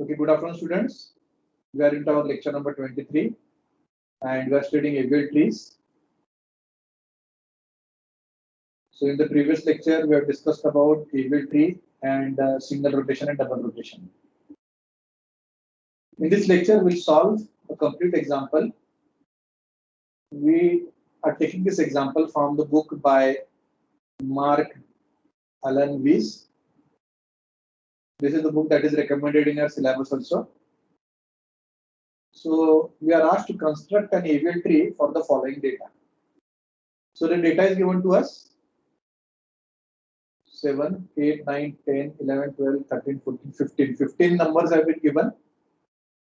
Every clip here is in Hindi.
Okay, good afternoon, students. We are into our lecture number 23 and we are studying Abel trees. So in the previous lecture, we have discussed about Abel tree and single rotation and double rotation. In this lecture, we'll solve a complete example. We are taking this example from the book by Mark Alan Weiss. This is the book that is recommended in our syllabus also. So we are asked to construct an Abel tree for the following data. So the data is given to us 7, 8, 9, 10, 11, 12, 13, 14, 15. 15 numbers have been given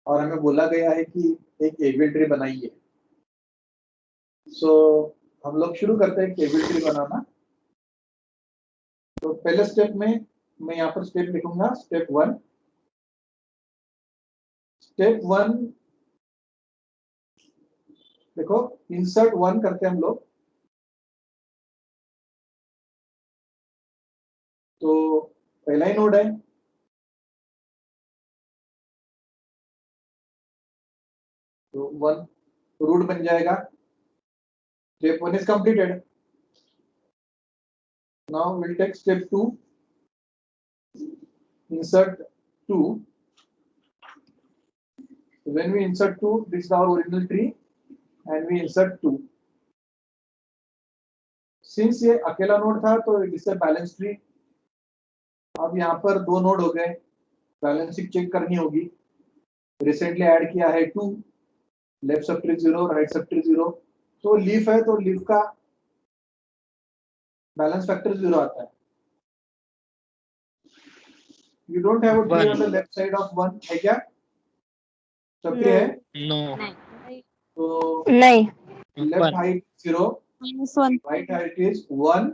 और हमें बोला गया है कि एक एबल ट्री बनाइए. So हम लोग शुरू करते हैं एबल ट्री बनाना. तो पहले स्टेप में मैं यहाँ पर स्टेप लिखूंगा स्टेप 1. स्टेप 1 देखो इंसर्ट 1 करते हैं हम लोग. तो पहला ही नोड है तो 1 रूट बन जाएगा. Step 1 is completed. Now will take step 2. insert 2. So when we insert 2, this is our original tree and we insert 2. Since ये अकेला नोड था तो इससे बैलेंस ट्री. अब यहाँ पर दो नोड हो गए. बैलेंसिंग चेक करनी होगी. रिसेंटली ऐड किया है 2. Left sub tree 0, right sub tree 0. तो लीफ है तो लीफ का बैलेंस फैक्टर 0 आता है. You don't have a tree on the left side of 1 है क्या? सब ट्री है? No. तो नहीं. left height 0, -1. right height is 1.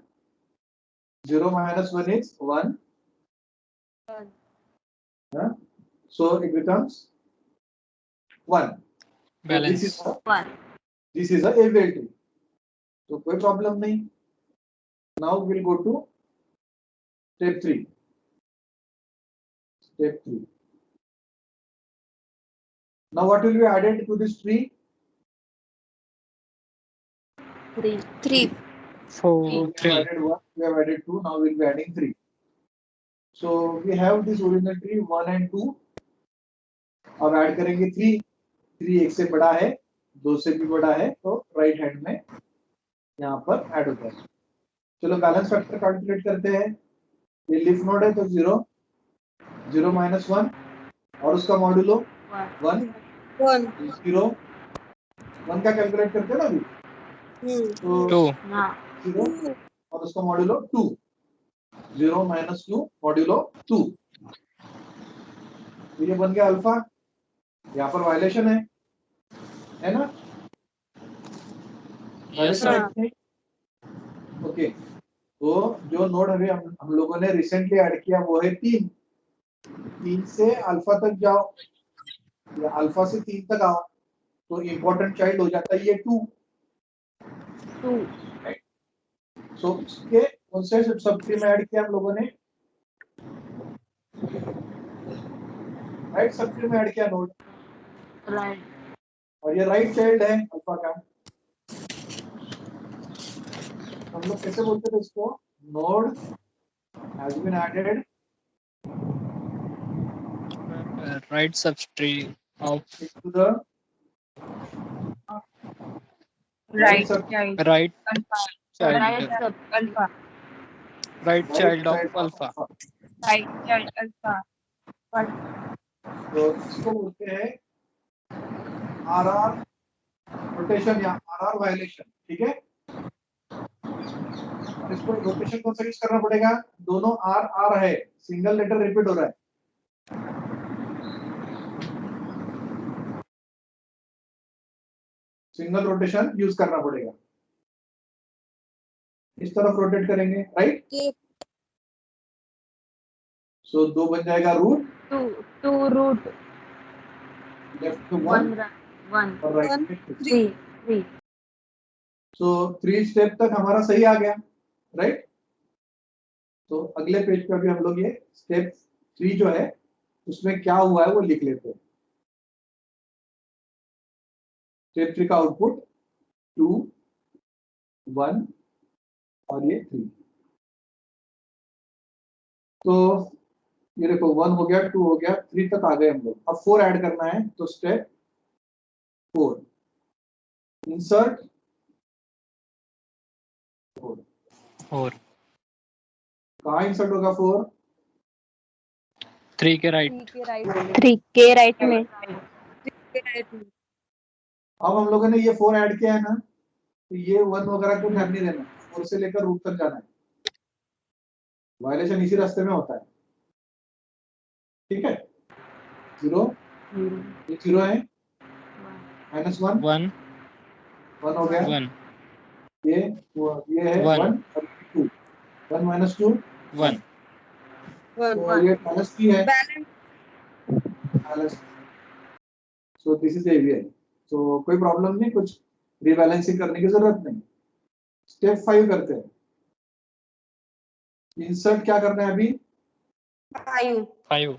0 minus 1 is 1. So it becomes 1. Balance. This is a Abel tree. So कोई problem नहीं. Now we'll go to step 3. Step 3. Now what will be added to this tree? 3. 4, We have 3. added 1. We have added 2. Now we'll be adding 3. So we have this original tree 1 and 2. अब ऐड करेंगे 3. 3 एक से बड़ा है, 2 से भी बड़ा है, तो राइट हैंड में यहाँ पर ऐड होता है. चलो बैलेंस फैक्टर कैलकुलेट करते हैं. ये लीफ नोड है तो 0, 0 minus 1 और उसका मॉड्यूलो 1, 0. 1 का कैलकुलेट करते हैं ना अभी. तो 2. 0 और उसका मॉड्यूलो 2. 0 minus 2 modulo 2. तो ये बन गया अल्फा. यहाँ पर वायलेशन है ना? Yes, sir. ओके. तो जो नोड अभी हम लोगों ने रिसेंटली ऐड किया वो है 3. 3 से अल्फा तक जाओ या अल्फा से 3 तक आओ तो इंपॉर्टेंट चाइल्ड हो जाता है ये 2. सो इसके कौन से सब ट्री में ऐड किया हम लोगों ने? राइट सब ट्री में ऐड किया नोड. और ये राइट चाइल्ड है अल्फा का. हम लोग कैसे बोलते थे इसको? Node has been added Right subtree of into the Right child. right child. alpha. Right child of alpha. Right child alpha. तो इसको बोलते हैं आरआर रोटेशन या आरआर वायलेशन. ठीक है. इसको रोटेशन कौन सा यूज करना पड़ेगा? दोनों आर आर है, सिंगल लेटर रिपीट हो रहा है. सिंगल रोटेशन यूज करना पड़ेगा. इस तरफ रोटेट करेंगे. राइट. सो 2 बन जाएगा रूट. 2 root. लेफ्ट टू 1 और राइट में 3. सो 3 स्टेप तक हमारा सही आ गया. राइट. तो अगले पेज पे अभी हम लोग ये स्टेप 3 जो है उसमें क्या हुआ है वो लिख लेते हैं। स्टेप 3 का आउटपुट 2, 1 और ये 3। तो ये देखो 1 हो गया, 2 हो गया, 3 तक आ गए हम लोग। अब 4 ऐड करना है, तो स्टेप 4 इंसर्ट 4। 4 कहाँ इंसर्ट होगा 4? 3 के राइट। 3 के राइट में। अब हम लोगों ने ये 4 ऐड किया है ना, तो ये 1 वगैरह को ध्यान नहीं देना, 4 से लेकर रूट तक जाना है। वायलेशन इसी रास्ते में होता है, ठीक है। 0, ये 0 है, -1 1 1 हो गया, 1 ये है 1 1 और 2, 1 - 2 1। 1 तो ये -3 है, balance. So this is AVI. So कोई प्रॉब्लम नहीं, कुछ रीबैलेंसिंग करने की जरूरत नहीं। स्टेप 5 करते हैं। इंसर्ट क्या करना है अभी? 5 5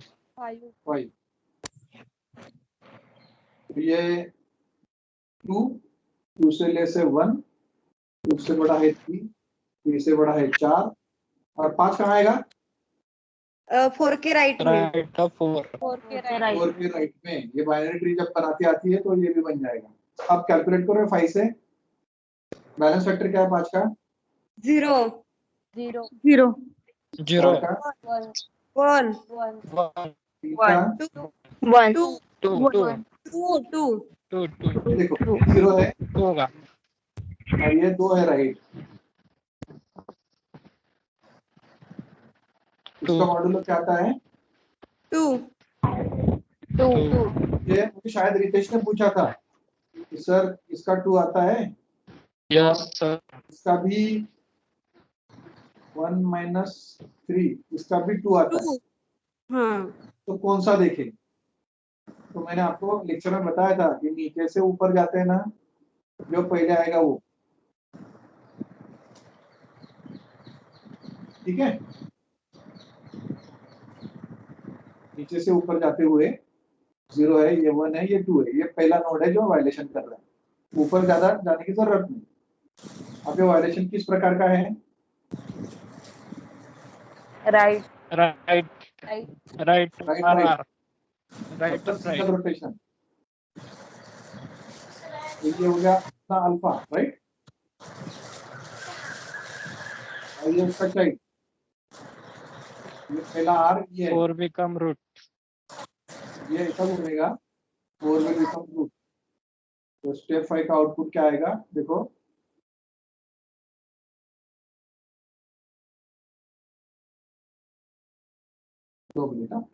5। ये 2, 2 से ले से 1, 2 से बड़ा है 3, 3 से बड़ा है 4, और 5 कहाँ आएगा? 4 के राइट में। राइट ऑफ 4 4 के 4 के राइट में। ये बाइनरी ट्री जब बनाती आती है तो ये भी बन जाएगा। अब कैलकुलेट करो 5 से। बैलेंस फैक्टर क्या है 5 का? 0 0 4 का? 1 1 3 का? 1 2 2 2 2 2 ये देखो, ये 0 है 2 होगा। और ये 2 है, राइट। इसका मॉड्यूलो क्या आता है? 2 ये मुझे शायद रितेश ने पूछा था कि सर इसका 2 आता है, यस सर। इसका भी 1 - 3, इसका भी 2 आता है, तो कौन सा देखें? तो मैंने आपको लेक्चर में बताया था कि नीचे से ऊपर जाते हैं ना, जो पहले आएगा वो, ठीक है। नीचे से ऊपर जाते हुए 0 है, ये 1 है, ये 2 है, ये पहला नोड है जो वायलेशन कर रहा है। ऊपर ज्यादा जाने की जरूरत नहीं। अब ये वायलेशन किस प्रकार का है? Right right right right R right, R right मतलब ऑफ सिंगल राइट। रोटेशन। ये हो गया अपना अल्फा, राइट। और ये उसका चाइल्ड, ये पहला आर, ये है, 4 बिकम रूट। ये ऐसा घूमेगा, 4 विल बिकम रूट। तो स्टेप 5 का आउटपुट क्या आएगा देखो। दो मिनट, हाँ।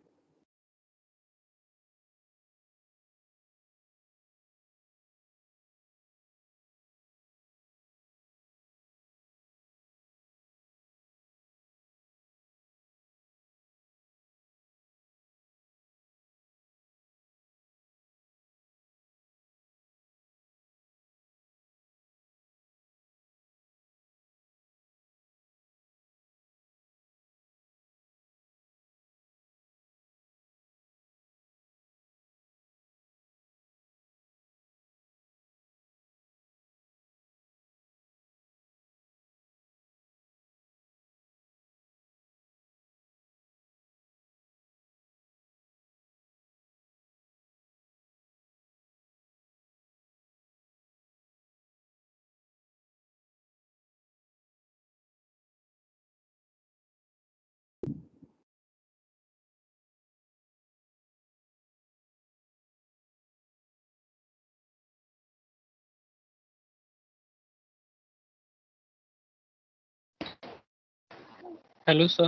Hello sir.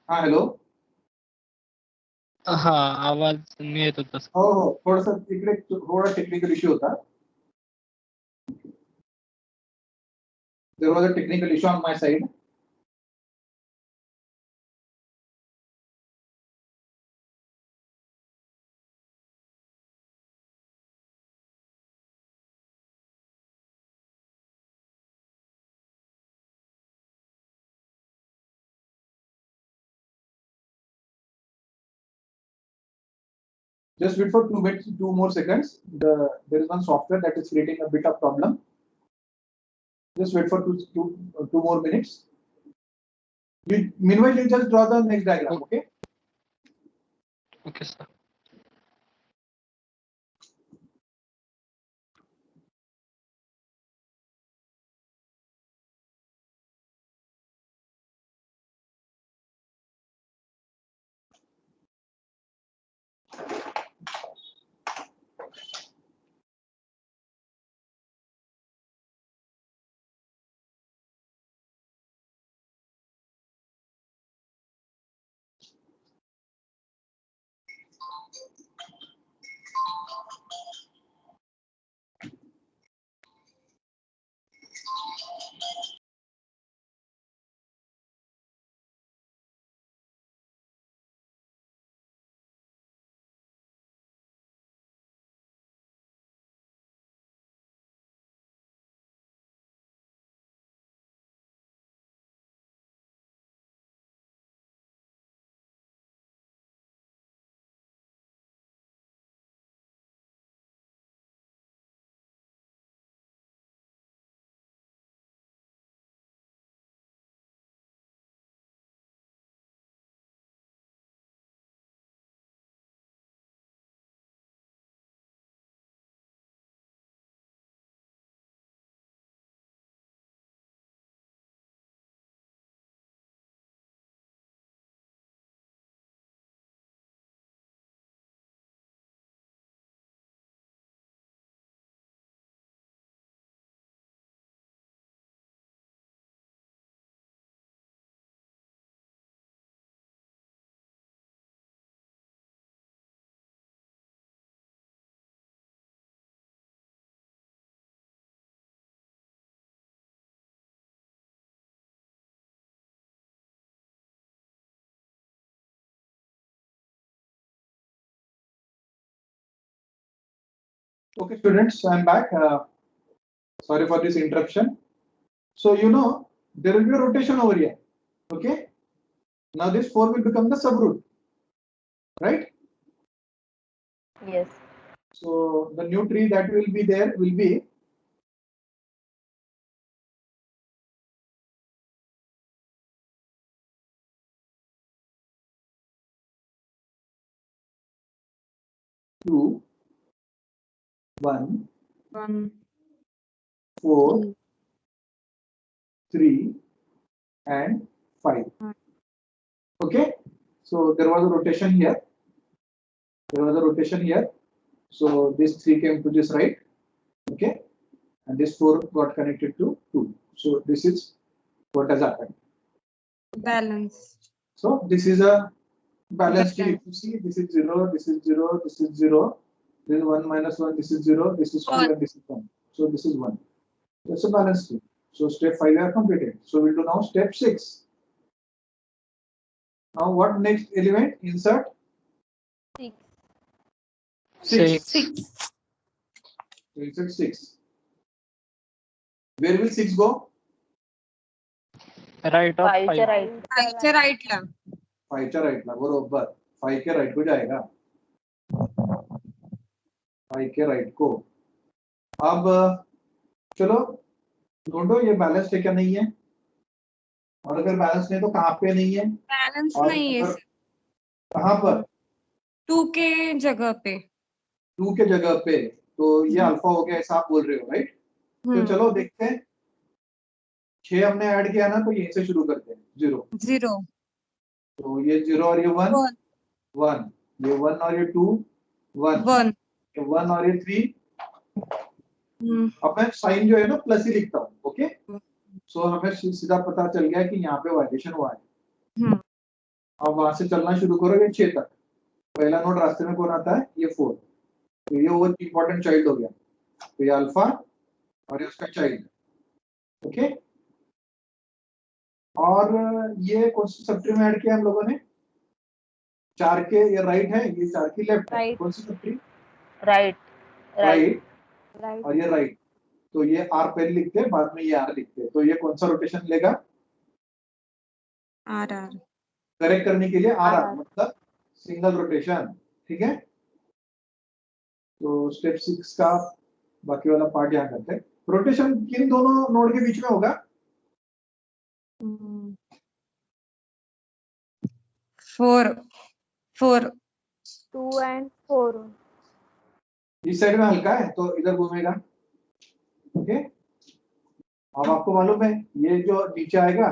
हाँ हेलो। हाँ आवाज नहीं येत होता सर. हो हो, थोडंसं तिकडे थोडा टेक्निकल इश्यू होता. There was a technical issue on my side. Just wait for 2 more seconds. There is one software that is creating a bit of problem. Just wait for two more minutes. Meanwhile, you just draw the next diagram, okay? Okay, sir. Okay, students, I'm back. Sorry for this interruption. So, there will be a rotation over here. Okay. Now this 4 will become the subroot, right? Yes. So the new tree that will be there will be two, 1, 1, 4, 3, and 5. Okay. So there was a rotation here. So this 3 came to this right. Okay. And this 4 got connected to 2. So this is what has happened. balance. So this is a balanced tree. If you see, this is 0, this is 0, this is 0. This is 1 minus 1, this is 0, this is 2, and this is 1. So this is 1. That's a balanced tree. So step 5 are completed. So we'll do now step 6. Now what next element? Insert 6. 6. 6. So insert 6. Where will 6 go? Right of 5 च्या 5. right. 5 च्या राईटला 5 च्या राइट ला बरोबर 5 के राइट को जाएगा 5 के राइट को. अब चलो ढूंढो ये बैलेंस है क्या नहीं है, और अगर बैलेंस नहीं तो कहाँ पे नहीं है, बैलेंस और नहीं है अगर कहाँ पर 2 के जगह पे 2 के जगह पे, तो ये अल्फा हो गया ऐसा आप बोल रहे हो, राइट? तो चलो देखते हैं 6 हमने ऐड किया ना, तो यहीं से शुरू करते हैं 0. 0 तो ये 0 और ये 1 1, ये 1 और ये 2 1, 1 ये 1 और ये 3. अब मैं साइन जो है ना प्लस ही लिखता हूँ. ओके. सो हमें सीधा पता चल गया कि यहाँ पे वाइब्रेशन हुआ है. अब वहां से चलना शुरू करो ये 6 तक. पहला नोड रास्ते में कौन आता है? ये 4. तो ये ओवर इंपॉर्टेंट चाइल्ड हो गया. तो ये अल्फा और ये उसका चाइल्ड. ओके. और ये कौन सी सब ट्री में ऐड किया हम लोगों ने? 4 के ये राइट है, ये 4 की लेफ्ट है. कौन सी सब ट्री? राइट. राइट. और ये राइट. तो ये आर पहले लिखते हैं, बाद में ये आर लिखते हैं. तो ये कौन सा रोटेशन लेगा? आर आर करेक्ट करने के लिए आर आर RR. मतलब सिंगल रोटेशन. ठीक है. तो स्टेप 6 का बाकी वाला पार्ट यहाँ करते हैं। रोटेशन किन दोनों नोड के बीच में होगा? 4 4 2 and 4. इस साइड में हल्का है तो इधर घूमेगा। ओके, अब आपको मालूम है ये जो नीचे आएगा,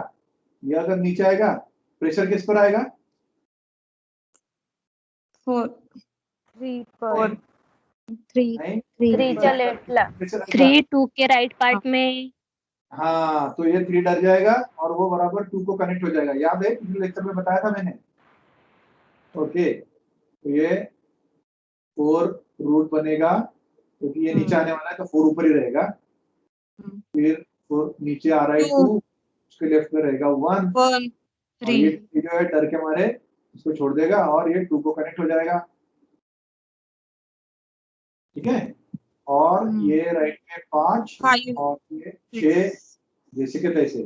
ये अगर नीचे आएगा प्रेशर किस पर आएगा? 4 3 पर 3 नहीं, 3 च्या लेफ्टला प्रेशर आएगा। 3 2 के राइट पार्ट में। हाँ, तो ये 3 डर जाएगा और वो बराबर 2 को कनेक्ट हो जाएगा। याद है पिछले लेक्चर में बताया था मैंने। ओके, तो ये 4 रूट बनेगा क्योंकि ये नीचे आने वाला है तो 4 ऊपर ही रहेगा। फिर 4 नीचे आ रहा है 2, उसके लेफ्ट में रहेगा 1 1 और 3 ये जो है डर के मारे इसको छोड़ देगा और ये 2 को कनेक्ट हो जाएगा। ठीक है, और ये राइट में 5 5 और ये 6 जैसे के तैसे।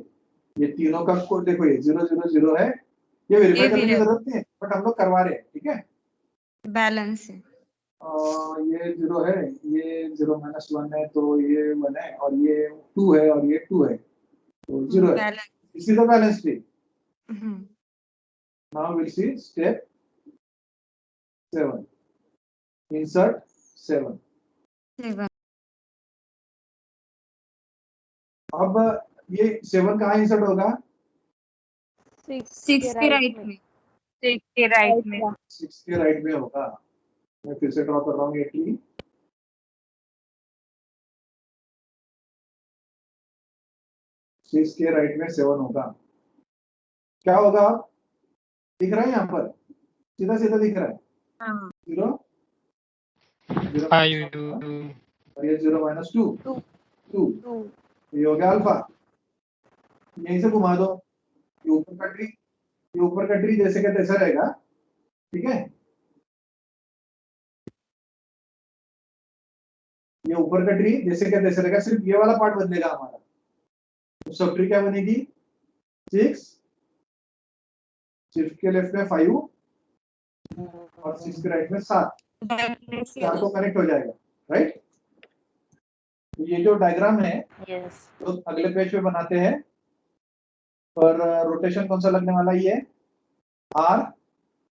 ये तीनों का कोड देखो, ये 0 0 0 है। ये वेरीफाई करने की जरूरत नहीं है बट हम लोग करवा रहे हैं। ठीक है, बैलेंस है। ये 0 है, ये 0 - 1 है तो ये 1 है और ये 2 है और ये 2 है तो 0 है। Balance. This is the balance tree. Hmm, Now we'll see step 7. Insert 7. 7 अब ये 7 कहाँ इंसर्ट होगा? 6 के राइट में। 6 के राइट में। 6 के राइट में होगा। मैं फिर से ड्रॉ कर रहा हूँ ये ट्री। सिक्स के राइट में 7 होगा। क्या होगा? दिख रहा है यहाँ पर, सीधा सीधा दिख रहा है। हाँ 0 0 5 और ये 0 - 2 2 2 ये हो गया अल्फा। यहीं से घुमा दो, ये ऊपर का ट्री, ये ऊपर का ट्री जैसे का तैसा रहेगा। ठीक है, ये ऊपर का ट्री जैसे का तैसा रहेगा, सिर्फ ये वाला पार्ट बदलेगा हमारा। तो सब ट्री क्या बनेगी? 6 6 के लेफ्ट में 5 और 6 के राइट में 7। 4 को कनेक्ट हो जाएगा। राइट, तो ये जो डायग्राम है यस तो अगले पेज पे बनाते हैं। पर रोटेशन कौन सा लगने वाला? ये आर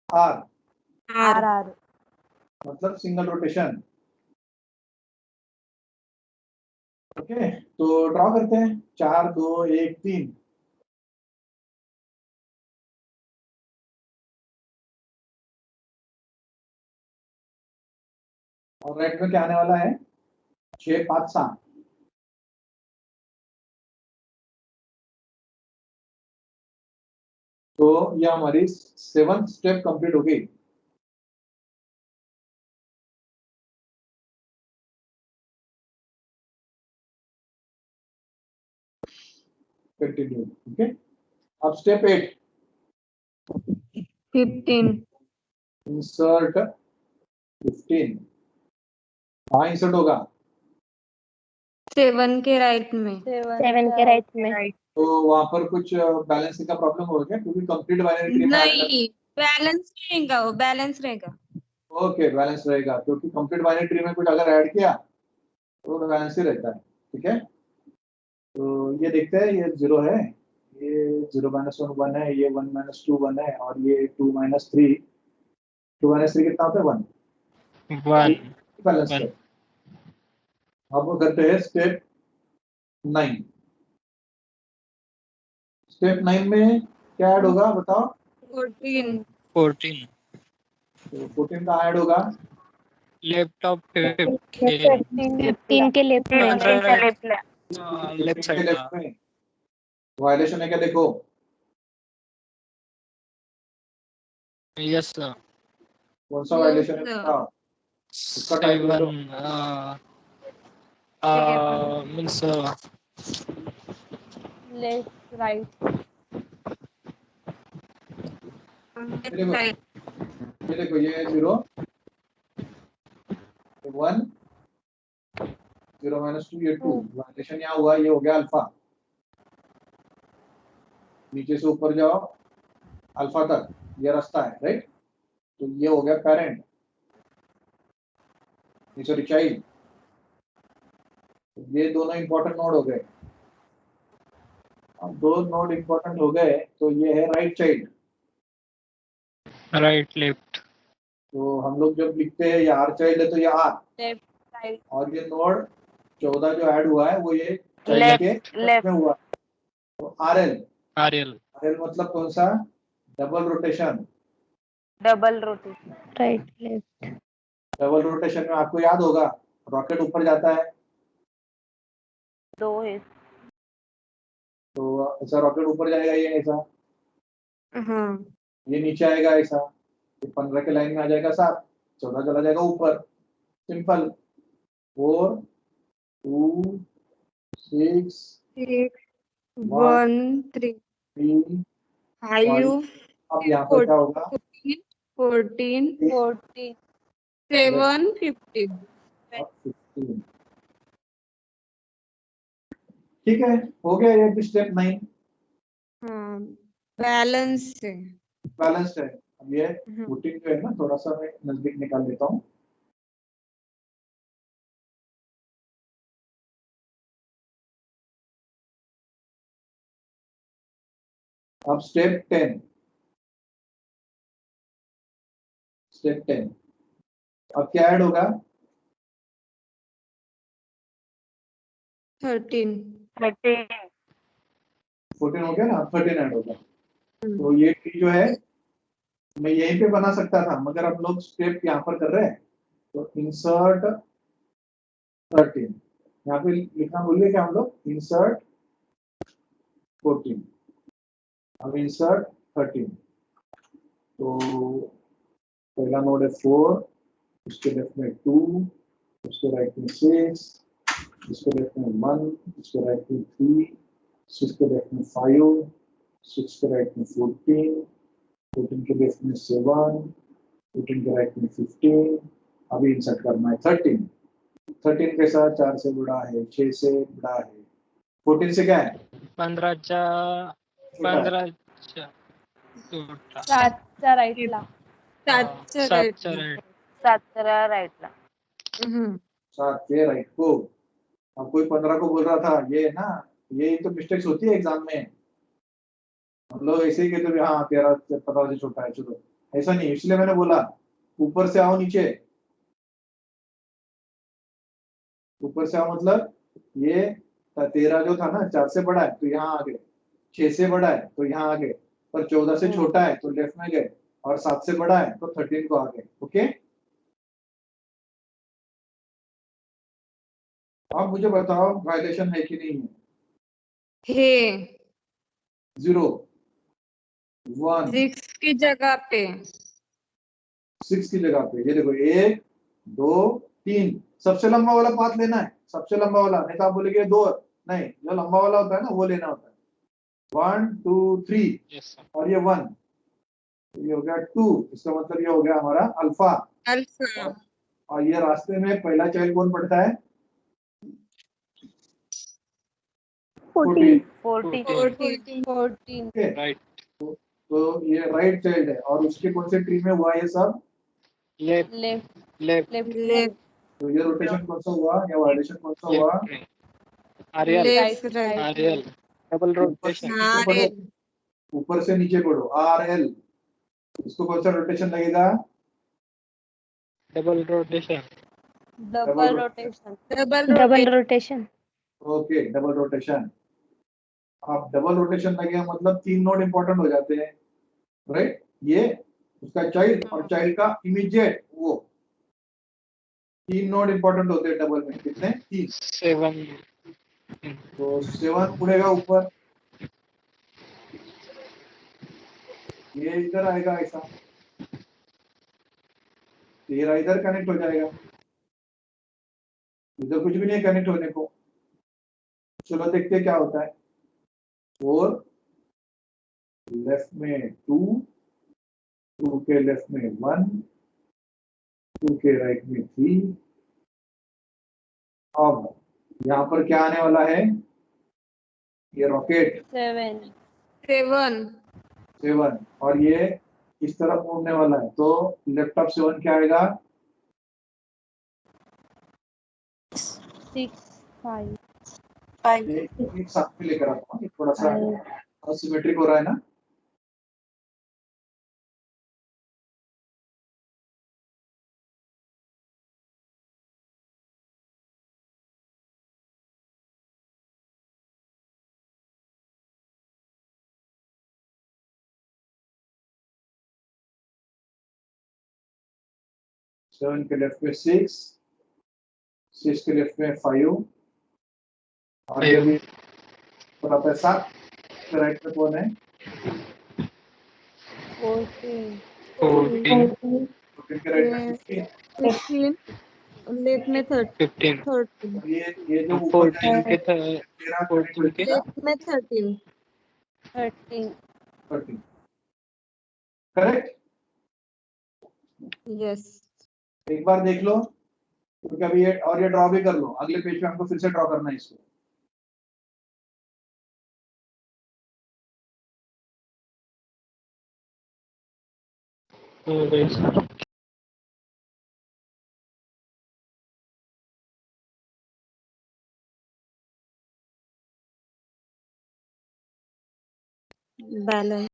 आर आर आर मतलब सिंगल रोटेशन। ओके, तो ड्रॉ करते हैं। 4 2 1 3। और राइट में क्या आने वाला है? 6 5 7। तो ये हमारी 7th स्टेप कंप्लीट हो गई। कंटिन्यू। ओके, अब स्टेप 8 15 इंसर्ट 15। कहाँ इंसर्ट होगा? 7 के राइट में। 7 के राइट में। तो वहां पर कुछ बैलेंसिंग का प्रॉब्लम हो गया क्योंकि कंप्लीट बाइनरी ट्री में नहीं, बैलेंस रहेगा, वो बैलेंस रहेगा। ओके, बैलेंस रहेगा क्योंकि कंप्लीट बाइनरी ट्री में कुछ अगर ऐड किया तो बैलेंस ही रहता है। ठीक है, तो ये देखते हैं, ये 0 है, ये 0 - 1 1 है, ये 1 - 2 1 है और ये 2 - 3 2 - 3 कितना होता है? 1 1 बैलेंस One. है। अब वो करते हैं स्टेप 9। स्टेप 9 में क्या ऐड होगा बताओ? 14 14 तो 14 का ऐड होगा लैपटॉप 15 15 के लेफ्ट में। लेफ्ट के साइड लेफ्ट में। वायलेशन है क्या देखो? यस सर कौन सा वायलेशन है बताओ? उसका टाइप करो। 7 मींस लेफ्ट राइट ये देखो, ये 0 1 0 - 2 ये 2 वायलेशन यहाँ हुआ, ये हो गया अल्फा। नीचे से ऊपर जाओ अल्फा तक, ये रास्ता है। राइट, तो ये हो गया पेरेंट। सॉरी चाइल्ड, ये दोनों इंपॉर्टेंट नोड हो गए। अब दो नोड इंपॉर्टेंट हो गए तो ये है राइट चाइल्ड। राइट लेफ्ट तो हम लोग जब लिखते हैं ये आर चाइल्ड है तो ये आर, लेफ्ट राइट और ये नोड 14 जो ऐड हुआ है वो ये चाइल्ड के लेफ्ट लेफ्ट में हुआ। तो R L, RL R L मतलब कौन सा? Double rotation. Double rotation right left double rotation में आपको याद होगा रॉकेट ऊपर जाता है 2 है। तो ऐसा रॉकेट ऊपर जाएगा, ये ऐसा, हाँ ये नीचे आएगा ऐसा, ये 15 के लाइन में आ जाएगा 7, 14 चला जाएगा ऊपर। सिंपल। 4 2 6 6 1 3 3 5 अब यहाँ पर क्या होगा? 14 14 7 15 अब 15। ठीक है, हो गया ये स्टेप 9 हाँ बैलेंस है। बैलेंस्ड है। अब ये हाँ। रूटीन जो है ना थोड़ा सा मैं नजदीक निकाल लेता हूँ। अब स्टेप 10, स्टेप 10 अब क्या ऐड होगा? 13 13 14 हो गया ना, 13 ऐड होगा। तो ये ट्री जो है मैं यहीं पे बना सकता था, मगर हम लोग स्टेप यहाँ पर कर रहे हैं तो इंसर्ट 13, यहाँ पे लिखना भूलिए क्या हम लोग? इंसर्ट 14, अब इंसर्ट 13। तो पहला नोड है 4, उसके लेफ्ट में 2, उसके राइट में 6, उसके लेफ्ट में 1, उसके राइट में 3, 6 के लेफ्ट में 5, 6 के राइट में 14, 14 के लेफ्ट में 7, 14 के राइट में 15, अभी इंसर्ट करना है 13। 13 के साथ 4 से बड़ा है, 6 से बड़ा है, 14 से क्या है? 15 छोटा है। 15 छोटा 7च्या राईटला 7 7 राइट 7च्या राईटला 7 के राइट को। अब कोई 15 को बोल रहा था, ये ना, ये तो मिस्टेक्स होती है एग्जाम में। हम लोग ऐसे ही कहते हैं हाँ 13 15 से छोटा है, चलो ऐसा नहीं, इसलिए मैंने बोला ऊपर से आओ नीचे। ऊपर से आओ मतलब ये 13 जो था ना 4 से बड़ा है तो यहाँ आ गए, 6 से बड़ा है तो यहाँ आ गए, पर 14 से छोटा है तो लेफ्ट में गए, और 7 से बड़ा है तो 13 को आ गए। ओके, अब मुझे बताओ वायलेशन है कि नहीं है? है 0 1 6 की जगह पे 6 की जगह पे, ये देखो 1 2 3, सबसे लंबा वाला पाथ लेना है, सबसे लंबा वाला, नहीं तो आप बोलेंगे 2, नहीं, जो लंबा वाला होता है ना वो लेना होता है। 1 2 3 यस और ये 1, ये हो गया 2, इसका मतलब ये हो गया हमारा अल्फा। अल्फा और ये रास्ते में पहला चाइल्ड कौन पड़ता है? 14। 14 ओके, राइट तो ये राइट चाइल्ड है, और उसके कौन से ट्री में हुआ ये सब? लेफ्ट लेफ्ट लेफ्ट लेफ्ट तो ये रोटेशन कौन सा हुआ या वायलेशन कौन सा हुआ? Left RL left right RL double ऊपर से रोटेशन नीचे पढ़ो, ऊपर से नीचे पढ़ो, आर एल, इसको कौन सा रोटेशन लगेगा? Double rotation double rotation double double rotate rotation okay, double rotation. अब डबल रोटेशन लगेगा मतलब 3 नोड इंपॉर्टेंट हो जाते हैं, राइट? ये उसका चाइल्ड और चाइल्ड का इमीडिएट, वो 3 नोड इंपॉर्टेंट होते हैं डबल में। कितने? 3। 7 तो 7 उड़ेगा ऊपर, ये इधर आएगा ऐसा, 13 इधर कनेक्ट हो जाएगा, इधर कुछ भी नहीं कनेक्ट होने को। चलो देखते हैं क्या होता है। 4 लेफ्ट में 2, 2 के लेफ्ट में 1, 2 के राइट में 3। अब यहाँ पर क्या आने वाला है? ये रॉकेट 7 7 7, और ये इस तरफ मुड़ने वाला है, तो लेफ्ट ऑफ 7 क्या आएगा? 6 5 एक साथ में लेकर आता हूँ, ये थोड़ा सा असिमेट्रिक हो रहा है ना। सेवन के लेफ्ट में 6, 6 के लेफ्ट में 5, और ये भी थोड़ा सा 7 के राइट में कौन है? 14 14 14 के राइट में 15, 15 लेफ्ट में 15 13 और ये जो ऊपर 14 के 13 के लेफ्ट में 13 13 13, करेक्ट। यस एक बार देख लो, तो कभी ये और ये ड्रॉ भी कर लो, अगले पेज पे हमको फिर से ड्रॉ करना है इसको। बैलेंस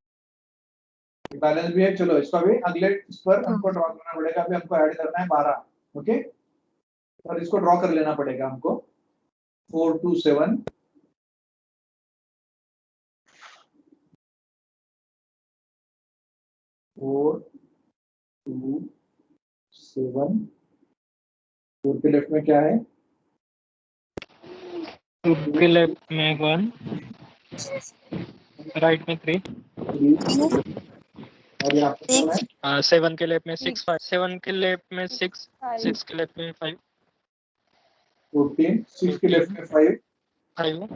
बैलेंस भी है, चलो इसका भी अगले इस पर हमको ड्रॉ करना पड़ेगा। अभी हमको ऐड करना है 12, ओके, और इसको ड्रॉ कर लेना पड़ेगा हमको। 4 2 7, 4 2 7, 4 के लेफ्ट में क्या है? 2 के लेफ्ट में 1, राइट में 3, 3, और यहाँ पे कौन है? 7 के लेफ्ट में 6, 7 के लेफ्ट में 6, 5 6 के लेफ्ट में 5, 14, 6 के लेफ्ट में 5, 5,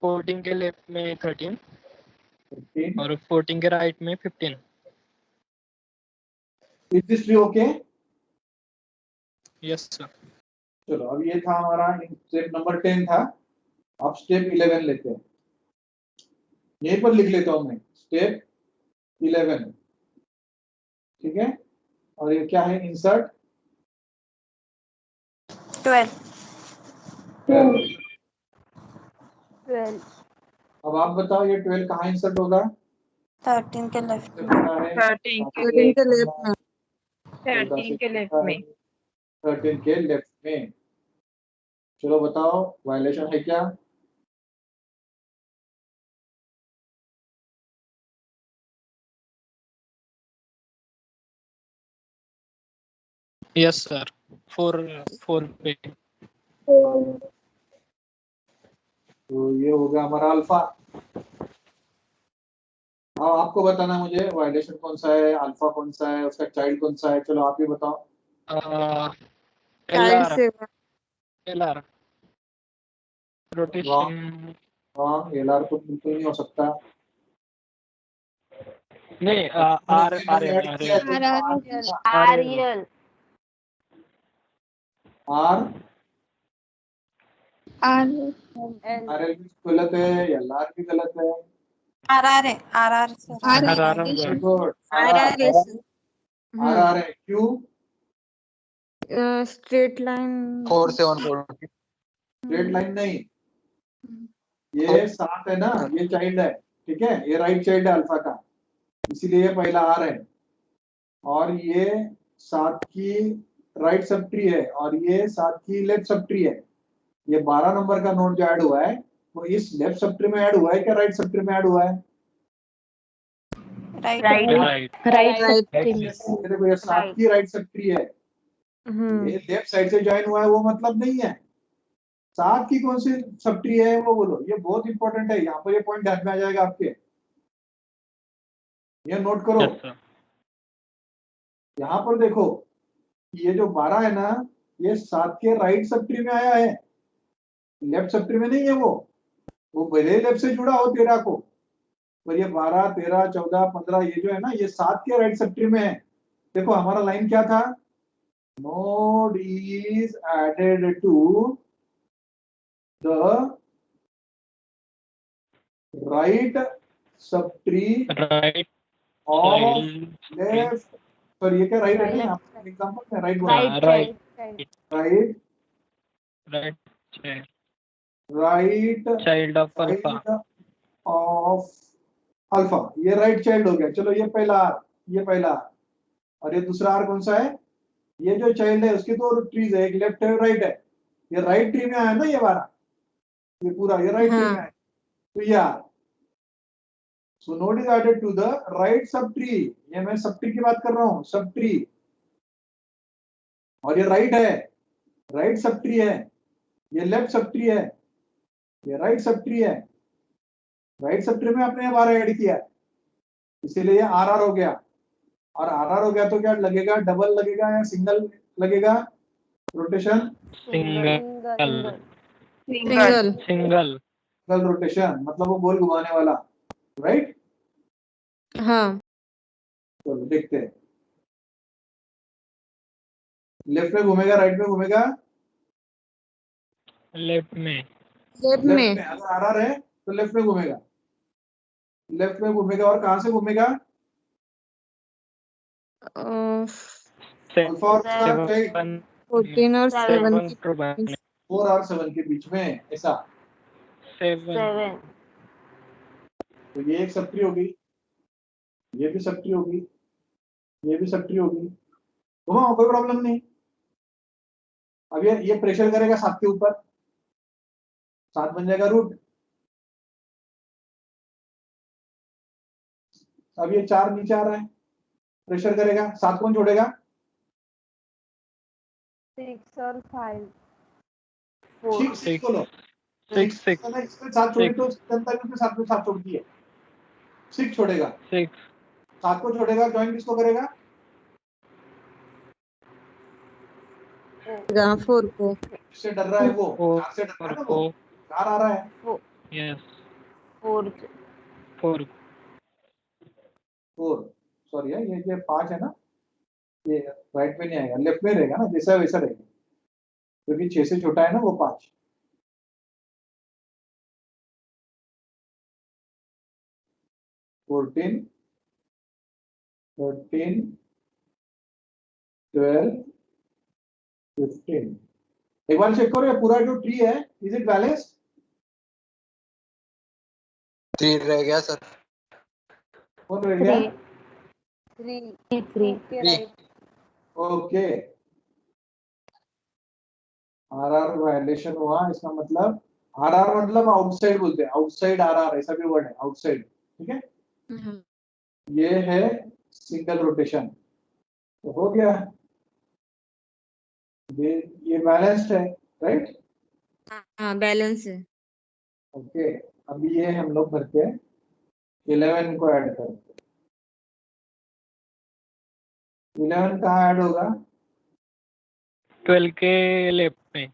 14 के लेफ्ट में 13 15। और 14 के राइट में 15। Is this tree okay? Yes sir. चलो, अब ये था हमारा स्टेप नंबर 10 था। अब स्टेप 11 लेते हैं, यहीं पर लिख लेता हूं मैं, स्टेप 11, ठीक है। और ये क्या है? इंसर्ट 12 अब आप बताओ ये 12 कहाँ इंसर्ट होगा? 13 के लेफ्ट में 13 के लेफ्ट में 13 के लेफ्ट में 13 के लेफ्ट में। चलो बताओ, वायलेशन है क्या? यस सर, 4 पे। तो ये हो गया हमारा अल्फा। अब आपको बताना मुझे वायलेशन कौन सा है, अल्फा कौन सा है, उसका चाइल्ड कौन सा है। चलो आप ही बताओ। चाइल्ड LR से LR रोटेशन हाँ, एलआर तो बिल्कुल नहीं हो सकता। नहीं, मैंने RL ऐड किया है, तो RL आर आर एल भी गलत है, एलआर भी गलत है। RR very good, R R है। क्यों? स्ट्रेट लाइन 4 से 1 स्ट्रेट लाइन नहीं, ये 7 है ना, ये चाइल्ड है, ठीक है, ये राइट चाइल्ड है अल्फा का, इसीलिए ये पहला आर है। और ये 7 की राइट सब ट्री है, और ये 7 की लेफ्ट सब ट्री है। ये 12 नंबर का नोड जो ऐड हुआ है वो इस लेफ्ट सब ट्री में ऐड हुआ है क्या राइट सब ट्री में ऐड हुआ है? राइट। राइट ये देखो, ये 7 की राइट सब ट्री है, ये लेफ्ट साइड से ज्वाइन हुआ है, वो मतलब नहीं है। 7 की कौन सी सब ट्री है वो बोलो, ये बहुत इंपॉर्टेंट है। यहाँ पर ये पॉइंट ध्यान में आ जाएगा आपके, ये नोट करो। Yes sir. यहाँ पर देखो, ये जो 12 है ना, ये 7 के राइट सब ट्री में आया है, लेफ्ट सब ट्री में नहीं है। वो भले लेफ्ट से जुड़ा हो 13 को, पर ये 12 13 14 15 ये जो है ना, ये 7 के राइट सब ट्री में है। देखो हमारा लाइन क्या था? Node is added to the right subtree right of left, पर ये क्या राइट है? नहीं, एग्जांपल में राइट बोला, right right child right right right child of alpha. Of alpha, ये राइट चाइल्ड हो गया। चलो ये पहला आर, ये पहला आर, और ये दूसरा आर कौन सा है? ये जो चाइल्ड है उसकी तो ट्रीज है, एक लेफ्ट है राइट है। ये राइट ट्री में आया ना ये वाला, ये पूरा ये राइट ट्री में आया, तो ये R. So node is added to the right subtree. ये मैं सब ट्री की बात कर रहा हूँ, सब ट्री, और ये राइट है, राइट सब ट्री है। ये लेफ्ट सब ट्री है, ये राइट सब ट्री है। राइट सब ट्री में आपने अब आर ऐड किया है, इसीलिए ये आर आर हो गया। और आर आर हो गया तो क्या लगेगा? डबल लगेगा या सिंगल लगेगा? Rotation single. Single. Single. Single rotation, मतलब वो गोल घुमाने वाला, राइट? हाँ। चलो देखते हैं, लेफ्ट में घूमेगा राइट में घूमेगा? लेफ्ट में। लेफ्ट लेफ्ट में। में, अगर आर आर है तो लेफ्ट में घूमेगा, लेफ्ट में घूमेगा। और कहां से घूमेगा? अल्फा और उसका चाइल्ड 14 और 7 के 4 और 7 के बीच में, ऐसा। 7। तो ये एक सब ट्री होगी, ये भी सब ट्री होगी, ये भी सब ट्री होगी। घुमाओ, कोई प्रॉब्लम नहीं। अब ये प्रेशर करेगा 7 के ऊपर, 7 बन जाएगा रूट। अब ये 4 नीचे आ रहा है, प्रेशर करेगा, 7 कौन छोड़ेगा? 6 और 5 6 बोलो। 6 इसमें 7 छोड़ी तो जनता भी उसमें 7 में 7 छोड़ती है, 6 छोड़ेगा। 7 को छोड़ेगा, ज्वाइन किसको करेगा? 4 को। इससे डर रहा है वो, 4 से डर रहा है ना वो, 4 आ रहा है। यस 4 4। 4, सॉरी है, ये 5 है ना, ये राइट में नहीं आएगा, लेफ्ट में रहेगा ना, जैसा वैसा रहेगा, क्योंकि 6 से छोटा है ना वो 5। फोर्टीन, 13, 12, 15। एक बार चेक करो, ये पूरा जो ट्री है, इज इट बैलेंस्ड? 3 रह गया सर। कौन रह गया? 3 के right. Okay, R R violation हुआ, इसका मतलब आर आर मतलब आउटसाइड बोलते हैं, आउटसाइड आर आर, ऐसा भी वर्ड है, आउटसाइड। ठीक है, ये है सिंगल रोटेशन, तो हो गया। ये बैलेंस्ड है, राइट? हाँ बैलेंस है। ओके, अब ये हम लोग भरते हैं, 11 को ऐड करते हैं। 11 कहाँ ऐड होगा? 12 के लेफ्ट में।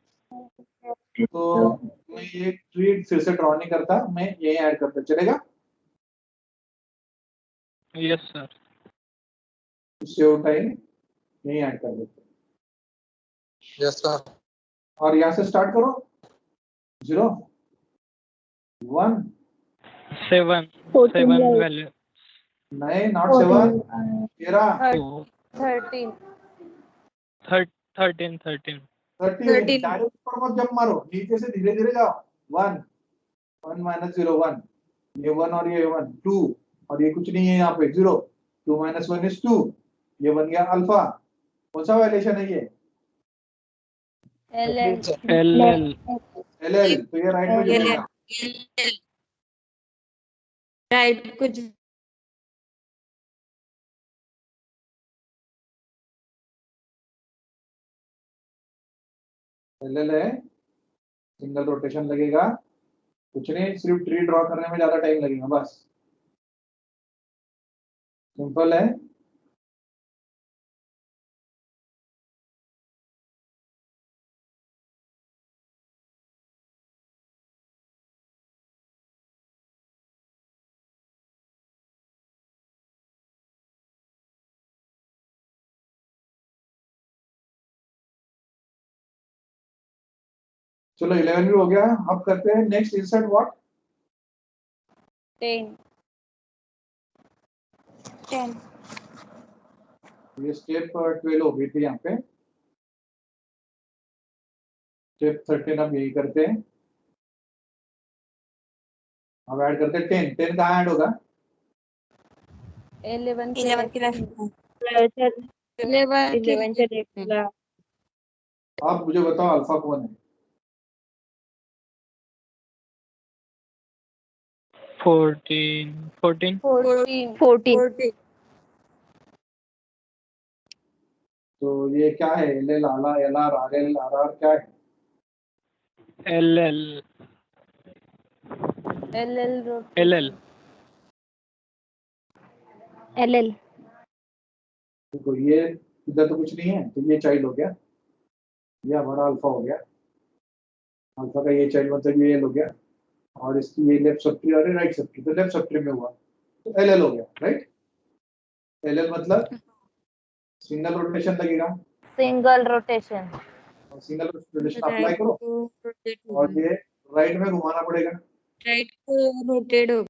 तो मैं ये ट्री फिर से ड्रॉ नहीं करता, मैं यही ऐड करता, चलेगा? Yes sir. सेव टाइम यही ऐड कर देते, यस सर। और यहाँ से स्टार्ट करो, 0, 1, 7 वैल्यू। नहीं, नॉट 7, 13, 13 13 डायरेक्ट ऊपर मत जंप मारो, नीचे से धीरे धीरे जाओ। 1, 1 माइनस 0, 1, ये 1 और ये 1, 2, और ये कुछ नहीं है यहाँ पे, 0, 2 माइनस 1 इज 2, ये बन गया अल्फा। कौन सा वायलेशन है ये? एल एल एल एल, तो ये राइट में जुड़ेगा। राइट कुछ। एल एल है, सिंगल रोटेशन लगेगा, कुछ नहीं, सिर्फ ट्री ड्रॉ करने में ज्यादा टाइम लगेगा, बस सिंपल है। चलो 11 भी हो गया, अब करते हैं नेक्स्ट इंसर्ट व्हाट? 10 ये स्टेप 12 हो गई थी यहाँ पे। स्टेप 13 अब यही करते हैं। अब ऐड करते हैं 10। 10 कहाँ ऐड होगा? 11 के 11 के लेफ्ट लेफ्ट में। सर 11 के 11 से देखला आप मुझे बताओ अल्फा कौन है? 14 14 14 14 तो ये क्या है? L L L R R L R R क्या है? LL LL LL LL तो ये इधर तो कुछ नहीं है, तो ये चाइल्ड हो गया, ये हमारा अल्फा हो गया। अल्फा का ये चाइल्ड मतलब ये एल हो गया, और इसकी ये लेफ्ट सबट्री और राइट सबट्री, तो लेफ्ट सबट्री में हुआ तो एल एल हो गया, राइट। एल एल मतलब सिंगल रोटेशन लगेगा, सिंगल रोटेशन। और सिंगल रोटेशन अप्लाई राइट करो को रोटेट और होगा, ये राइट में घुमाना पड़ेगा। राइट को रोटेट होगा।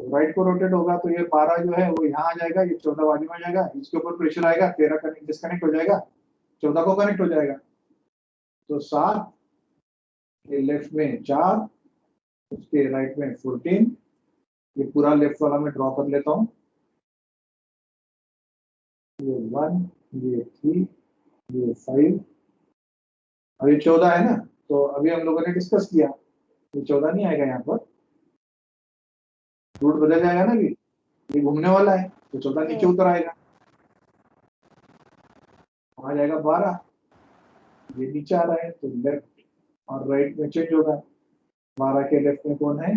तो राइट को रोटेट होगा तो ये 12 जो है वो यहाँ आ जाएगा, ये 14 बाजू में आ जाएगा, इसके ऊपर प्रेशर आएगा, 13 कनेक्ट डिस्कनेक्ट हो जाएगा, 14 को कनेक्ट हो जाएगा। तो 7 के लेफ्ट में 4, उसके राइट में 14, ये पूरा लेफ्ट वाला मैं ड्रॉ कर लेता हूँ। ये 1, ये 3, ये 5, और ये 14 है ना। तो अभी हम लोगों ने डिस्कस किया, ये 14 नहीं आएगा यहाँ पर, रूट बदल जाएगा ना, कि ये घूमने वाला है तो 14 नीचे उतर आएगा, आ जाएगा 12, ये नीचे आ रहा है तो लेफ्ट और राइट में चेंज होगा। 12 के लेफ्ट में कौन है?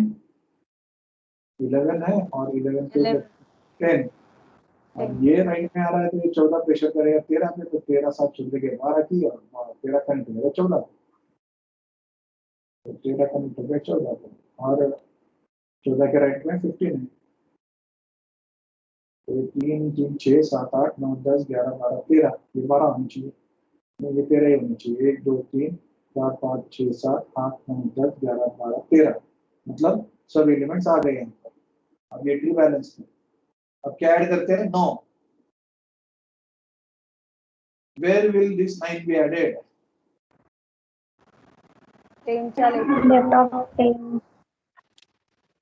11 है, और 11 के लेफ्ट 10, और ये राइट में आ रहा है तो ये 14 प्रेशर करेगा 13 पे, तो 13 7 14 के 12 की, और 13 कनेक्ट हो जाएगा 14, तो 13 कनेक्ट हो गया 14 पे, और 14 के राइट में 15 है, तो 3 3 6 7 8 9 10 11 12 13, ये 12 होनी चाहिए, नहीं ये 13 ही होनी चाहिए। 1 2 3 4 5 6 7 8 9 10 11 12 13, मतलब सब एलिमेंट्स आ गए हैं। अब ये ट्री बैलेंस है। अब क्या ऐड करते हैं? 9। Where will this 9 be added? 10 च्या लेफ्ट लेफ्ट ऑफ 10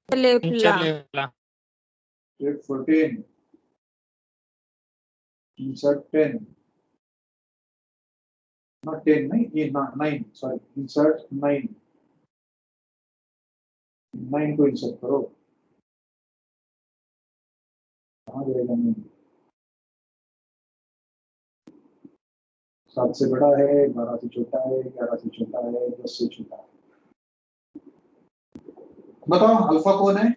लेफ्ट ला चलेगा Take 14, insert 10, not 10, नहीं ये 9, sorry, insert 9, 9 को insert करो, कहाँ जाएगा 9? 7 से बड़ा है, 12 से छोटा है, 11 से छोटा है, 10 से छोटा है। बताओ अल्फा कौन है?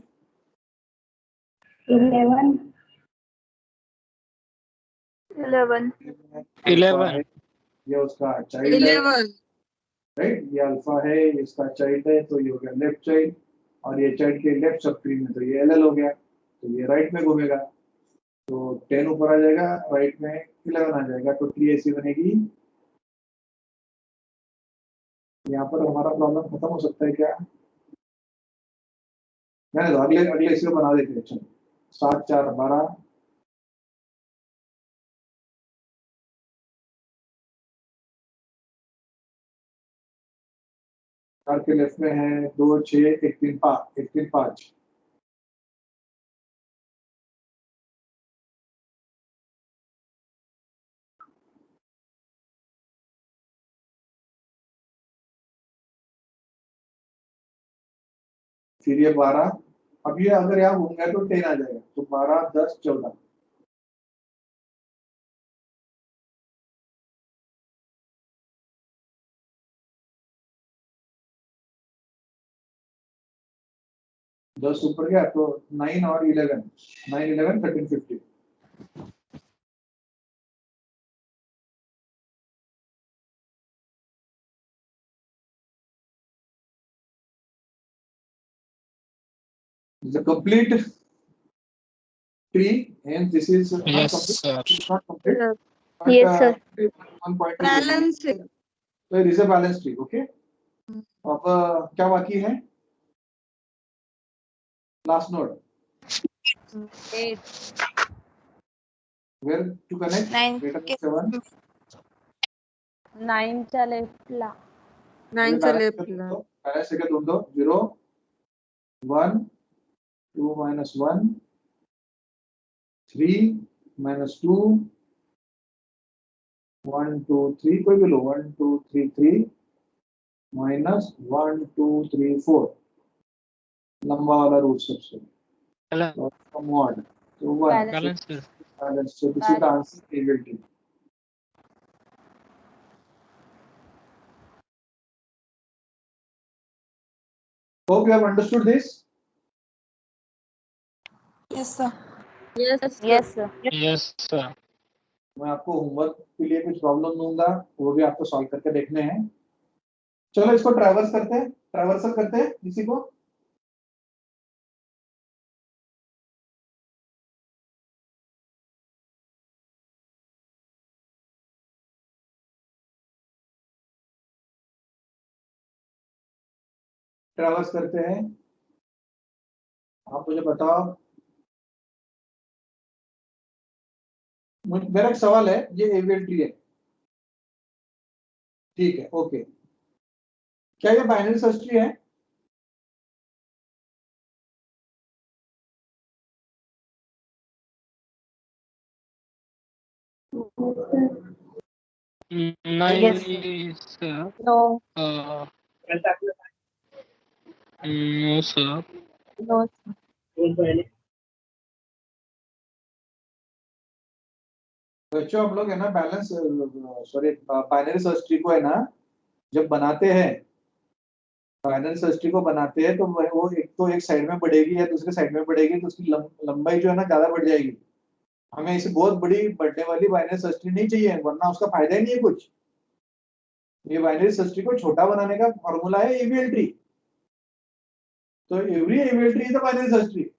11 11 अल्फा है, ये उसका चाइल्ड है, 11 राइट। ये अल्फा है, ये इसका चाइल्ड है, तो ये हो गया लेफ्ट चाइल्ड, और ये चाइल्ड के लेफ्ट सब ट्री में, तो ये एल एल हो गया, तो ये राइट में घूमेगा, तो 10 ऊपर आ जाएगा, राइट में 11 आ जाएगा, तो ट्री ऐसी बनेगी। यहाँ पर हमारा प्रॉब्लम खत्म हो सकता है क्या? मैंने तो अगले अगले इसको बना देते हैं। चलो 7 4 12, चार के लेफ्ट में है 2 6 1 3 5 1 3 5, फिर ये 12, अब ये अगर यहाँ घूम गया तो 10 आ जाएगा, तो 12 10 14, दस ऊपर गया तो 9 और 11, 9 11 13 15, the complete tree, and this is not Yes, complete, sir. it's not complete, but, Yes, sir. one point is balance है। so it is a balanced tree, okay. अब क्या बाकी है? Last node, 8 where to connect? 9 greater than 7, 9 च्या लेफ्टला नाइन से लेफ्ट ला बैलेंस सेकंड ढूंढो 0 1 2 minus 1 3 minus 2 1 2 3 कोई भी लो 1 2 3 3 minus 1 2 3 4 लंबा वाला रूट सबसे मॉड तो 1 balance balance so this is the answer ability. Hope you have understood this. Yes Yes, sir. Yes sir मैं आपको होमवर्क के लिए कुछ प्रॉब्लम दूंगा वो भी आपको सॉल्व करके देखने हैं. चलो इसको ट्रैवर्स करते हैं ट्रैवर्सल करते हैं किसी को ट्रैवर्स करते हैं. आप मुझे बताओ मेरा एक सवाल है ये एवियल ट्री है ठीक है ओके क्या ये बाइनरी सर्च ट्री है नहीं sir No. No sir No. बच्चों हम लोग है ना balance sorry binary search tree को है ना जब बनाते हैं बाइनरी सर्च ट्री को बनाते हैं तो वो एक तो एक साइड में बढ़ेगी या दूसरे साइड में बढ़ेगी तो उसकी लंबाई जो है ना ज्यादा बढ़ जाएगी. हमें इसे बहुत बड़ी बढ़ने वाली बाइनरी सर्च ट्री नहीं चाहिए वरना उसका फायदा ही नहीं है कुछ. ये बाइनरी सर्च ट्री को छोटा बनाने का फॉर्मूला है एवीएल ट्री. तो every AVL tree is a binary search tree.